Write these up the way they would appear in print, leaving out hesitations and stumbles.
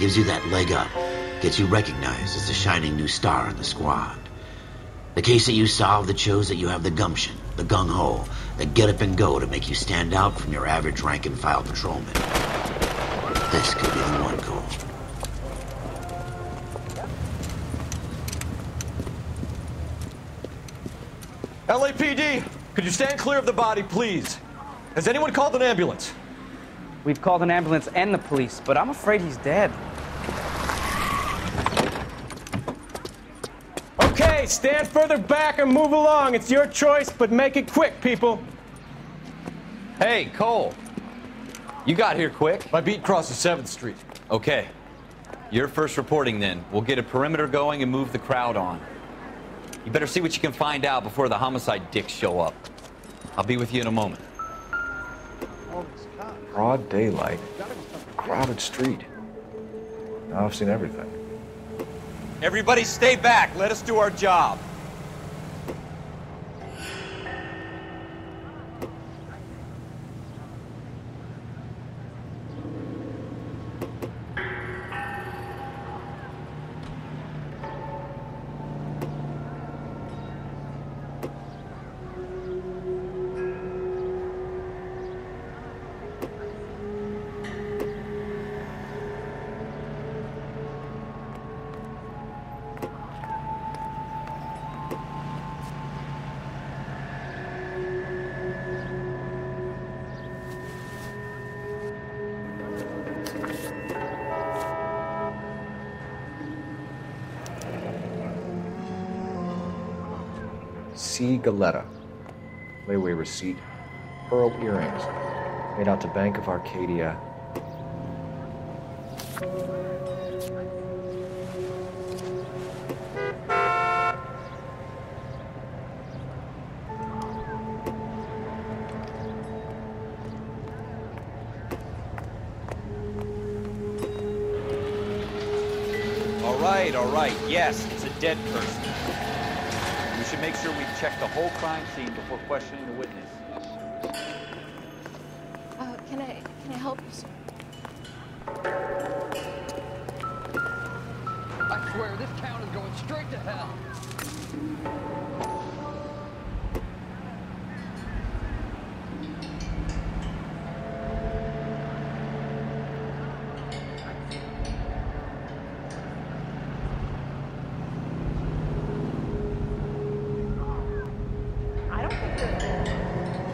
Gives you that leg up. Gets you recognized as the shining new star in the squad. The case that you solved that shows that you have the gumption, the gung-ho, the get up and go to make you stand out from your average rank-and-file patrolman. This could be the one, Cole. LAPD, could you stand clear of the body, please? Has anyone called an ambulance? We've called an ambulance and the police, but I'm afraid he's dead. Okay, stand further back and move along. It's your choice, but make it quick, people. Hey, Cole. You got here quick. My beat crosses 7th Street. Okay. You're first reporting then. We'll get a perimeter going and move the crowd on. You better see what you can find out before the homicide dicks show up. I'll be with you in a moment. Broad daylight. Crowded street. Now I've seen everything. Everybody stay back. Let us do our job. C. Galetta. Layaway receipt. Pearl earrings. Made out to Bank of Arcadia. All right. Yes, it's a dead person. We should make sure we've checked the whole crime scene before questioning the witness. Can I help you, sir? I swear, this town is going straight to hell.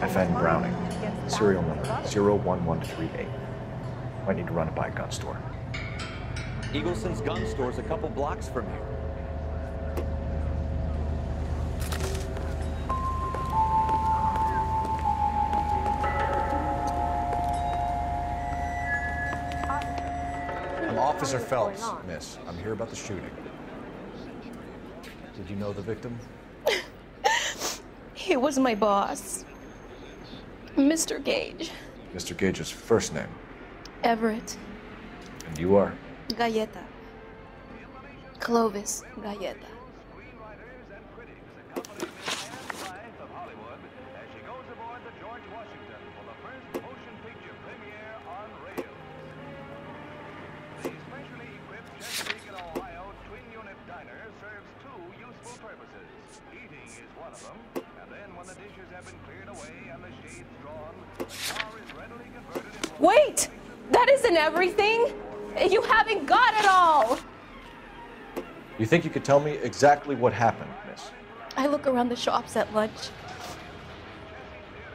FN Browning. Serial number 01138. Might need to run it by a gun store. Eagleson's gun store's a couple blocks from here. I'm Officer Phelps, miss. I'm here about the shooting. Did you know the victim? He was my boss, Mr. Gage. Mr. Gage's first name. Everett. And you are? Galleta. Clovis Galleta. Wait! That isn't everything! You haven't got it all! You think you could tell me exactly what happened, miss? I look around the shops at lunch.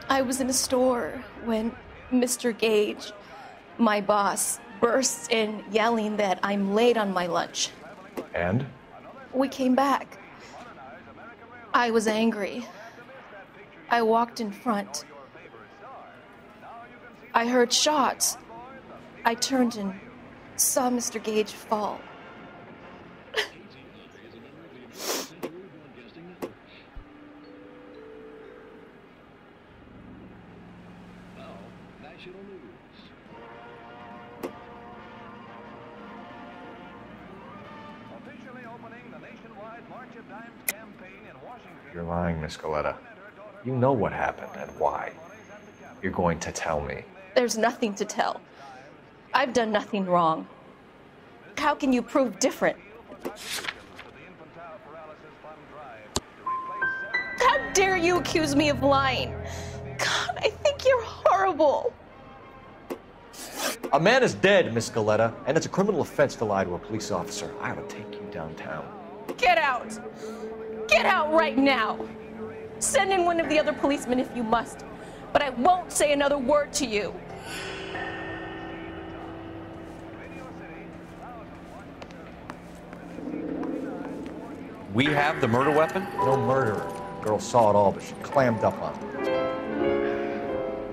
I was in a store when Mr. Gage, my boss, bursts in yelling that I'm late on my lunch. And? We came back. I was angry. I walked in front. I heard shots. I turned and saw Mr. Gage fall. You're lying, Miss Galetta. You know what happened and why. You're going to tell me. There's nothing to tell. I've done nothing wrong. how can you prove different? How dare you accuse me of lying? God, I think you're horrible. A man is dead, Miss Galetta, and it's a criminal offense to lie to a police officer. I ought to take you downtown. Get out. Get out right now. Send in one of the other policemen if you must, but I won't say another word to you. We have the murder weapon? No murderer. Girl saw it all, but she clammed up on it.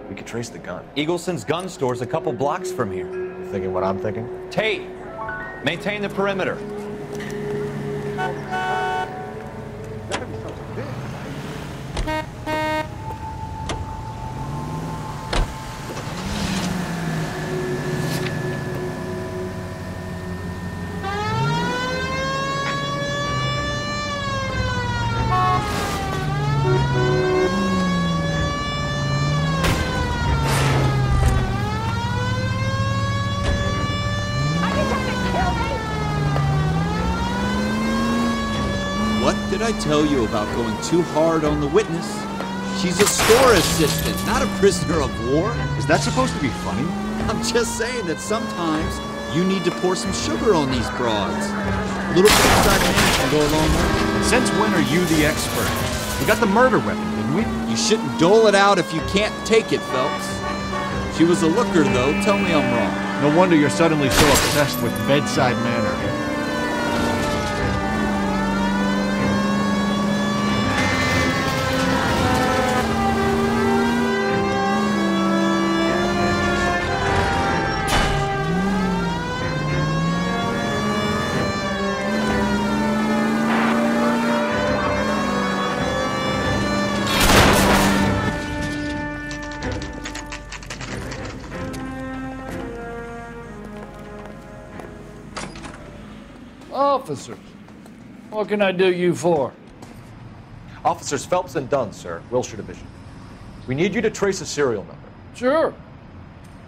We could trace the gun. Eagleson's gun store's a couple blocks from here. You thinking what I'm thinking? Tate, maintain the perimeter. What did I tell you about going too hard on the witness? She's a store assistant, not a prisoner of war. Is that supposed to be funny? I'm just saying that sometimes you need to pour some sugar on these broads. A little bedside manner can go a long way. Since when are you the expert? We got the murder weapon, didn't we? You shouldn't dole it out if you can't take it, Phelps. She was a looker, though. Tell me I'm wrong. No wonder you're suddenly so obsessed with bedside manner. Officers, what can I do you for? Officers Phelps and Dunn, sir, Wilshire Division. We need you to trace a serial number. Sure.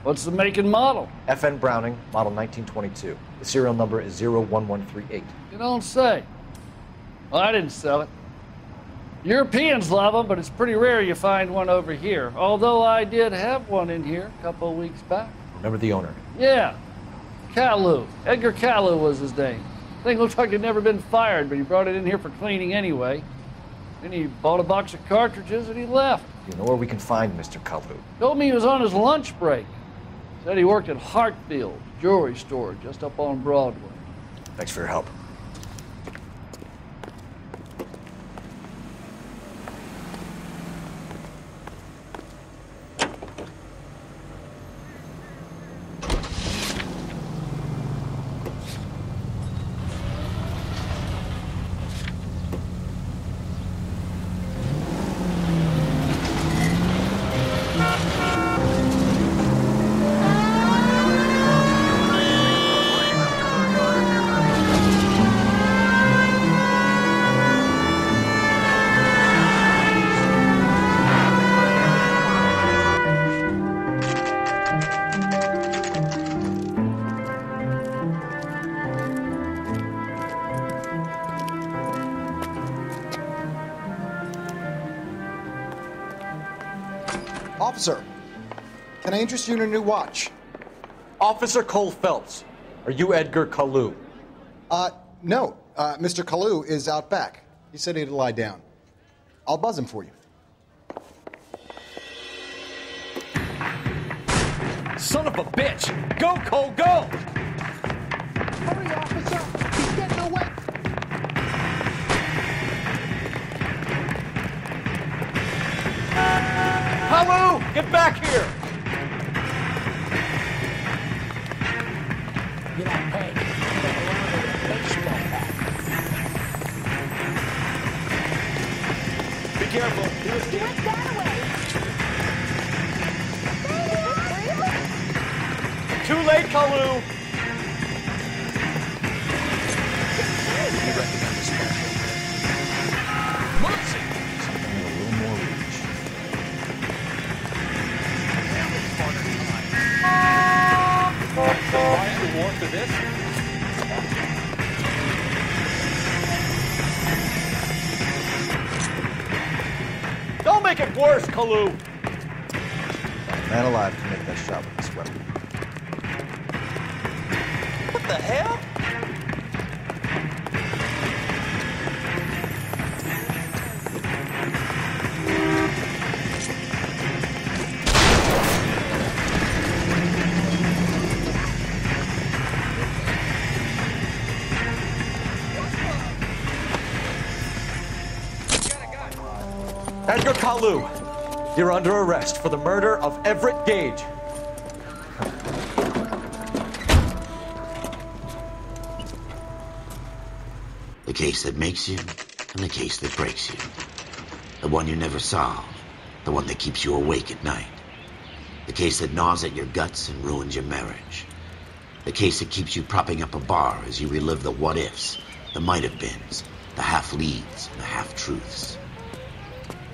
What's the make and model? FN Browning, model 1922. The serial number is 01138. You don't say. Well, I didn't sell it. Europeans love them, but it's pretty rare you find one over here. Although I did have one in here a couple of weeks back. Remember the owner? Yeah. Kalu. Edgar Kalu was his name. Thing looked like he'd never been fired, but he brought it in here for cleaning anyway. Then he bought a box of cartridges and he left. You know where we can find Mr. Kalu? Told me he was on his lunch break. Said he worked at Hartfield jewelry store just up on Broadway. Thanks for your help. Officer, can I interest you in a new watch? Officer Cole Phelps, are you Edgar Kalu? No. Mr. Kalu is out back. He said he'd lie down. I'll buzz him for you. Son of a bitch! Go, Cole, go! Hurry, officer! He's getting away! Kalu, get back here! Get on pay. Be careful. He was dead. Too late, Kalu! War for this? worse, Kalu. Man alive to make that shot with this weapon. What the hell? Edgar Kalu, you're under arrest for the murder of Everett Gage. The case that makes you and the case that breaks you. The one you never solve, the one that keeps you awake at night. The case that gnaws at your guts and ruins your marriage. The case that keeps you propping up a bar as you relive the what-ifs, the might-have-beens, the half-leads, and the half-truths.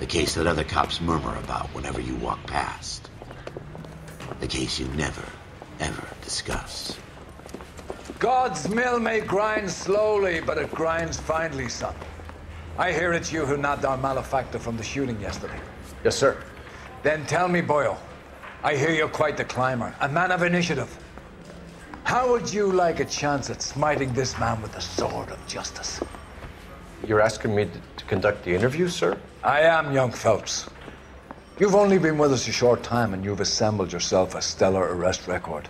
The case that other cops murmur about whenever you walk past. The case you never, ever discuss. God's mill may grind slowly, but it grinds finely, son. I hear it's you who nabbed our malefactor from the shooting yesterday. Yes, sir. Then tell me, Boyle, I hear you're quite the climber, a man of initiative. How would you like a chance at smiting this man with the sword of justice? You're asking me to conduct the interview, sir? I am, young Phelps. You've only been with us a short time and you've assembled yourself a stellar arrest record.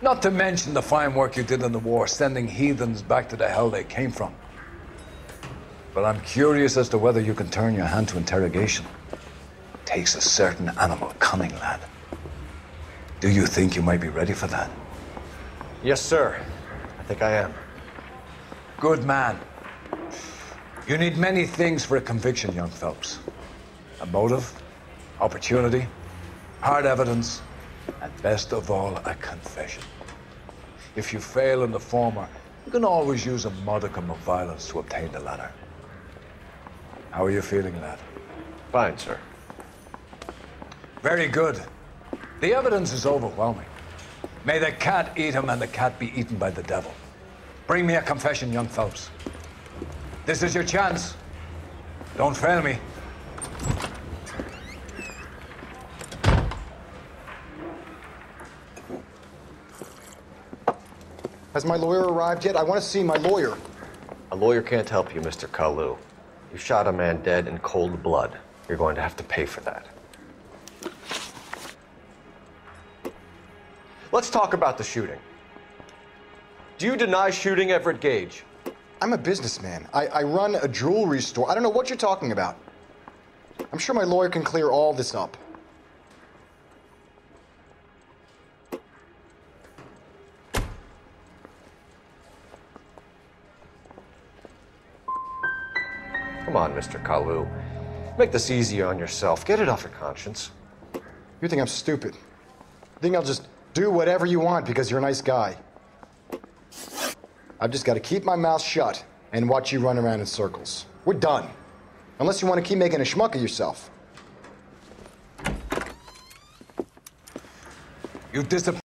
Not to mention the fine work you did in the war, sending heathens back to the hell they came from. But I'm curious as to whether you can turn your hand to interrogation. It takes a certain animal cunning, lad. Do you think you might be ready for that? Yes, sir. I think I am. Good man. You need many things for a conviction, young Phelps. A motive, opportunity, hard evidence, and best of all, a confession. If you fail in the former, you can always use a modicum of violence to obtain the latter. How are you feeling, lad? Fine, sir. Very good. The evidence is overwhelming. May the cat eat him and the cat be eaten by the devil. Bring me a confession, young Phelps. This is your chance. Don't fail me. Has my lawyer arrived yet? I want to see my lawyer. A lawyer can't help you, Mr. Kalu. You shot a man dead in cold blood. You're going to have to pay for that. Let's talk about the shooting. Do you deny shooting Everett Gage? I'm a businessman. I run a jewelry store. I don't know what you're talking about. I'm sure my lawyer can clear all this up. Come on, Mr. Kalu. Make this easier on yourself. Get it off your conscience. You think I'm stupid? You think I'll just do whatever you want because you're a nice guy? I've just got to keep my mouth shut and watch you run around in circles. We're done. Unless you want to keep making a schmuck of yourself. You disappoint.